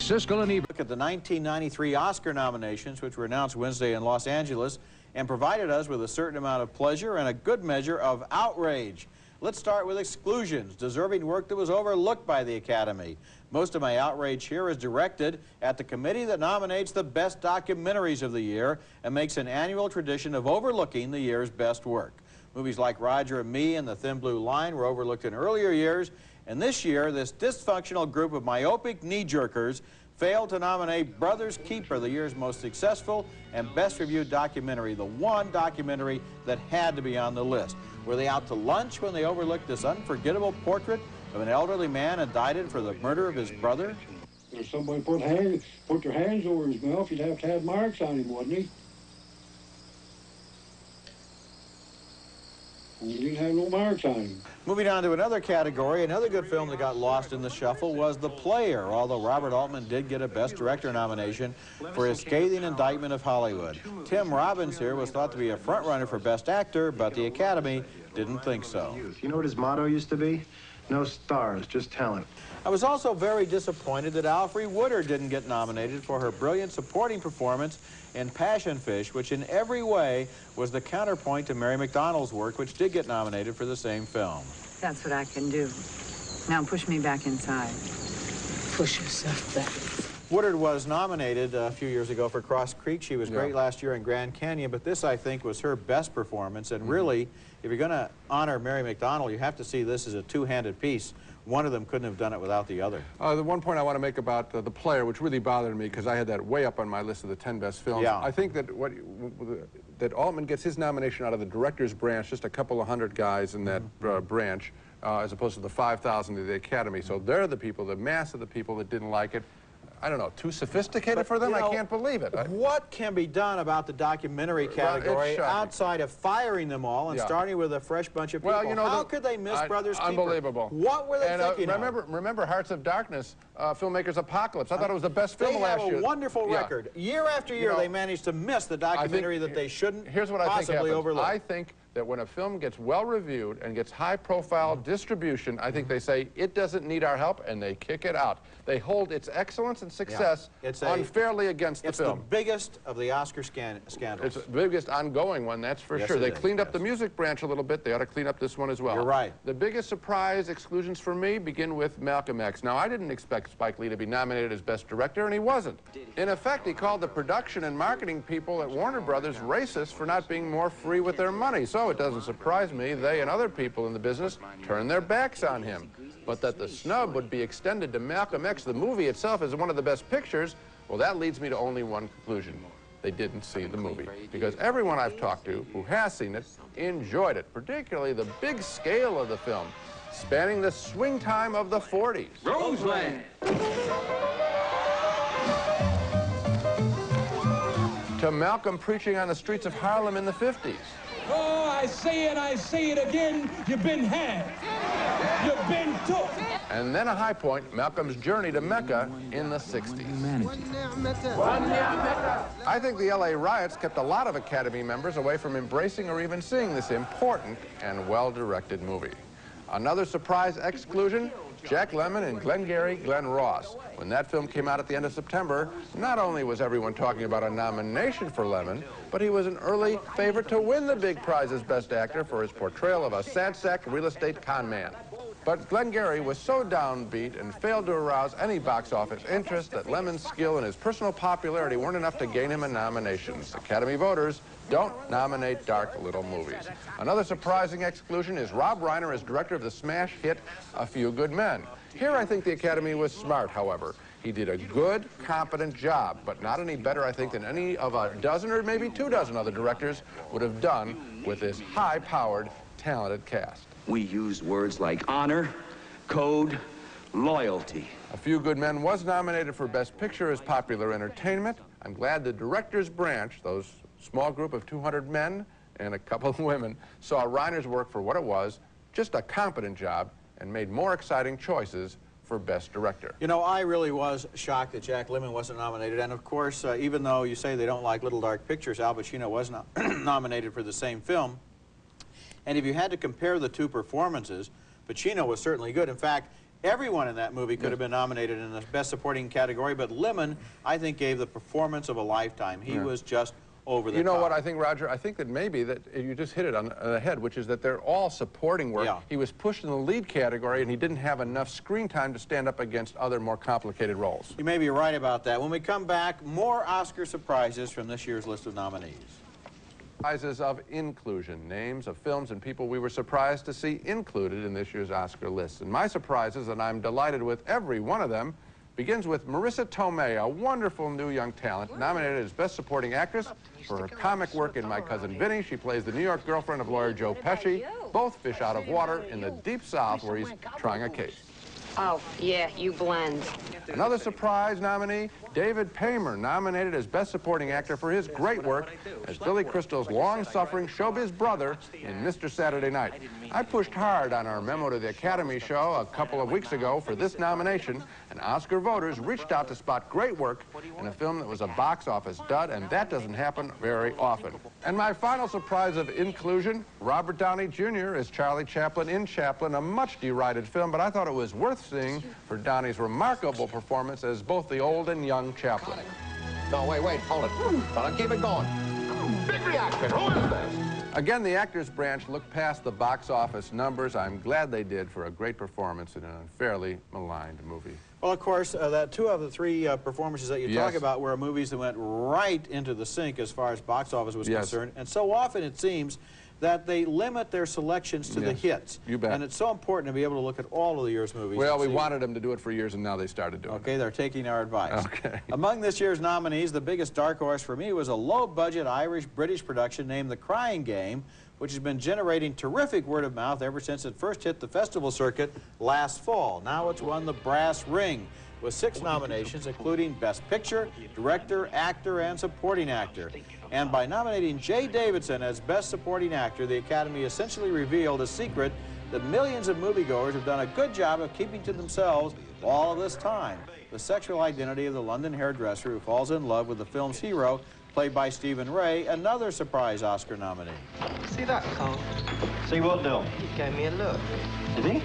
Siskel and Ebert. Look at the 1993 Oscar nominations, which were announced Wednesday in Los Angeles, and provided us with a certain amount of pleasure and a good measure of outrage. Let's start with Exclusions, deserving work that was overlooked by the Academy. Most of my outrage here is directed at the committee that nominates the best documentaries of the year and makes an annual tradition of overlooking the year's best work. Movies like Roger and Me and The Thin Blue Line were overlooked in earlier years, and this year, this dysfunctional group of myopic knee-jerkers failed to nominate Brothers Keeper, the year's most successful and best-reviewed documentary, the one documentary that had to be on the list. Were they out to lunch when they overlooked this unforgettable portrait of an elderly man indicted for the murder of his brother? If somebody put their hands over his mouth, you'd have to have marks on him, wouldn't he? He didn't have no marks on him. Moving on to another category, another good film that got lost in the shuffle was The Player, although Robert Altman did get a Best Director nomination for his scathing indictment of Hollywood. Tim Robbins here was thought to be a front-runner for Best Actor, but the Academy didn't think so. You know what his motto used to be? No stars, just talent. I was also very disappointed that Alfre Woodard didn't get nominated for her brilliant supporting performance in Passion Fish, which in every way was the counterpoint to Mary McDonnell's work, which did get nominated for the same film. That's what I can do. Now push me back inside. Push yourself back. Woodard was nominated a few years ago for Cross Creek. She was great last year in Grand Canyon, but this, I think, was her best performance. And really, if you're going to honor Mary McDonnell, you have to see this as a two-handed piece. One of them couldn't have done it without the other. The one point I want to make about The Player, which really bothered me because I had that way up on my list of the 10 best films. Yeah. I think that that Altman gets his nomination out of the director's branch, just a couple of hundred guys in that branch, as opposed to the 5,000 of the Academy. So they're the people, the mass of the people that didn't like it. I don't know, too sophisticated for them? You know, I can't believe it. What can be done about the documentary category outside of firing them all and starting with a fresh bunch of people? Well, you know, how could they miss Brothers Keeper? Unbelievable. What were they thinking remember Hearts of Darkness, filmmaker's Apocalypse. I thought it was the best film last year. They have a wonderful record. Year after year, they managed to miss the documentary that they shouldn't possibly overlook. I think that when a film gets well-reviewed and gets high-profile distribution, I think they say, it doesn't need our help, and they kick it out. They hold its excellence and success unfairly against the film. It's the biggest of the Oscar scandals. It's the biggest ongoing one, that's for sure. They cleaned up the music branch a little bit. They ought to clean up this one as well. You're right. The biggest surprise exclusions for me begin with Malcolm X. Now, I didn't expect Spike Lee to be nominated as Best Director, and he wasn't. In effect, he called the production and marketing people at Warner Brothers racist for not being more free with their money. So it doesn't surprise me they and other people in the business turned their backs on him. But that the snub would be extended to Malcolm X, the movie itself, is one of the best pictures, well, that leads me to only one conclusion. They didn't see the movie. Because everyone I've talked to who has seen it enjoyed it, particularly the big scale of the film, spanning the swing time of the 40s. Roseland. To Malcolm preaching on the streets of Harlem in the 50s. Oh, I say it again, you've been had. You've been took. And then a high point, Malcolm's journey to Mecca in the 60s. I think the LA riots kept a lot of Academy members away from embracing or even seeing this important and well-directed movie. Another surprise exclusion, Jack Lemmon and Glengarry Glen Ross. When that film came out at the end of September, not only was everyone talking about a nomination for Lemmon, but he was an early favorite to win the big prize as Best Actor for his portrayal of a sad-sack real estate con man. But Glengarry was so downbeat and failed to arouse any box office interest that Lemmon's skill and his personal popularity weren't enough to gain him a nomination. Academy voters don't nominate dark little movies. Another surprising exclusion is Rob Reiner as director of the smash hit A Few Good Men. Here I think the Academy was smart, however. He did a good, competent job, but not any better, I think, than any of a dozen or maybe 24 other directors would have done with this high-powered, talented cast. We used words like honor, code, loyalty. A Few Good Men was nominated for Best Picture as Popular Entertainment. I'm glad the director's branch, those small group of 200 men and a couple of women, saw Reiner's work for what it was, just a competent job, and made more exciting choices for Best Director. You know, I really was shocked that Jack Lemmon wasn't nominated, and of course, even though you say they don't like little dark pictures, Al Pacino was not nominated for the same film. And if you had to compare the two performances, Pacino was certainly good. In fact, Everyone in that movie could have been nominated in the Best Supporting category, but Lemmon, I think, gave the performance of a lifetime. He was just over the top. You know what I think, Roger? I think that maybe that you just hit it on the head, which is that they're all supporting work. Yeah. He was pushed in the lead category, and he didn't have enough screen time to stand up against other more complicated roles. You may be right about that. When we come back, more Oscar surprises from this year's list of nominees. Prizes of inclusion, names of films and people we were surprised to see included in this year's Oscar list. And my surprises, and I'm delighted with every one of them, begins with Marissa Tomei, a wonderful new young talent, nominated as Best Supporting Actress for her comic work in My Cousin Vinny. She plays the New York girlfriend of lawyer Joe Pesci, both fish out of water in the deep South where he's trying a case. Oh, yeah, you blend. Another surprise nominee, David Pamer, nominated as Best Supporting Actor for his great work as Billy Crystal's long-suffering showbiz brother in Mr. Saturday Night. I pushed hard on our Memo to the Academy show a couple of weeks ago for this nomination, and Oscar voters reached out to spot great work in a film that was a box office dud, and that doesn't happen very often. And my final surprise of inclusion, Robert Downey Jr. as Charlie Chaplin in Chaplin, a much derided film, but I thought it was worth seeing for Downey's remarkable performance as both the old and young Chaplain. No, wait, hold it. I'll keep it going. Big reaction. Who is this? Again, the actors branch looked past the box office numbers. I'm glad they did for a great performance in an unfairly maligned movie. Well, of course, that two of the three performances that you talk about were movies that went right into the sink as far as box office was concerned. And so often it seems that they limit their selections to the hits. You bet. And it's so important to be able to look at all of the year's movies. Well, we wanted them to do it for years, and now they started doing it. Okay, they're taking our advice. Okay. Among this year's nominees, the biggest dark horse for me was a low-budget Irish-British production named The Crying Game, which has been generating terrific word of mouth ever since it first hit the festival circuit last fall. Now it's won the brass ring with 6 nominations, including Best Picture, Director, Actor, and Supporting Actor. And by nominating Jay Davidson as Best Supporting Actor, the Academy essentially revealed a secret that millions of moviegoers have done a good job of keeping to themselves all of this time: the sexual identity of the London hairdresser who falls in love with the film's hero, played by Stephen Ray, another surprise Oscar nominee. See that, Cole? See what, Bill? He gave me a look. Did he?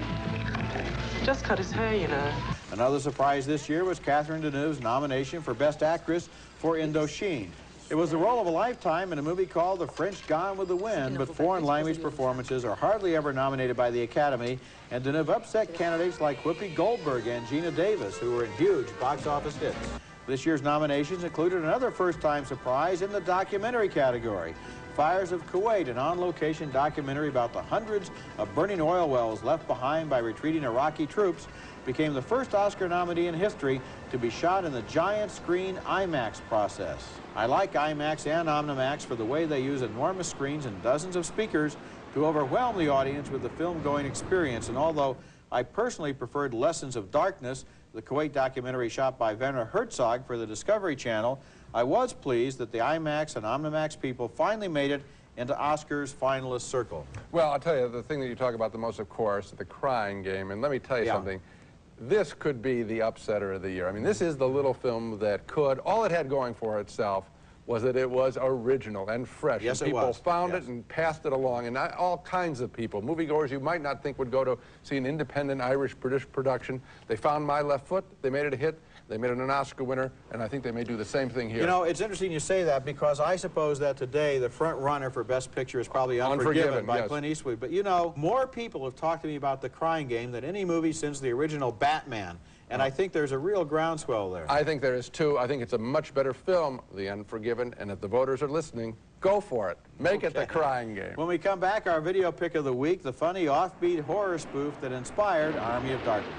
Just cut his hair, you know. Another surprise this year was Catherine Deneuve's nomination for Best Actress for Indochine. It was the role of a lifetime in a movie called The French Gone with the Wind, but foreign language performances are hardly ever nominated by the Academy, and Deneuve upset candidates like Whoopi Goldberg and Gina Davis, who were in huge box office hits. This year's nominations included another first-time surprise in the documentary category. Fires of Kuwait, an on-location documentary about the hundreds of burning oil wells left behind by retreating Iraqi troops, became the first Oscar nominee in history to be shot in the giant screen IMAX process. I like IMAX and Omnimax for the way they use enormous screens and dozens of speakers to overwhelm the audience with the film-going experience. And although I personally preferred Lessons of Darkness, the Kuwait documentary shot by Werner Herzog for the Discovery Channel, I was pleased that the IMAX and Omnimax people finally made it into Oscar's finalist circle. Well, I'll tell you, the thing that you talk about the most, of course, The Crying Game, and let me tell you something. This could be the upsetter of the year. I mean, this is the little film that could, all it had going for itself was that it was original and fresh. Yes, and it was. People found it and passed it along, and all kinds of people, moviegoers you might not think would go to see an independent Irish-British production. They found My Left Foot, they made it a hit, they made it an Oscar winner, and I think they may do the same thing here. You know, it's interesting you say that, because I suppose that today the front runner for Best Picture is probably Unforgiven by Clint Eastwood. But you know, more people have talked to me about The Crying Game than any movie since the original Batman. And I think there's a real groundswell there. I think there is too. I think it's a much better film, The Unforgiven, and if the voters are listening, go for it. Make it The Crying Game. When we come back, our video pick of the week, the funny offbeat horror spoof that inspired Army of Darkness.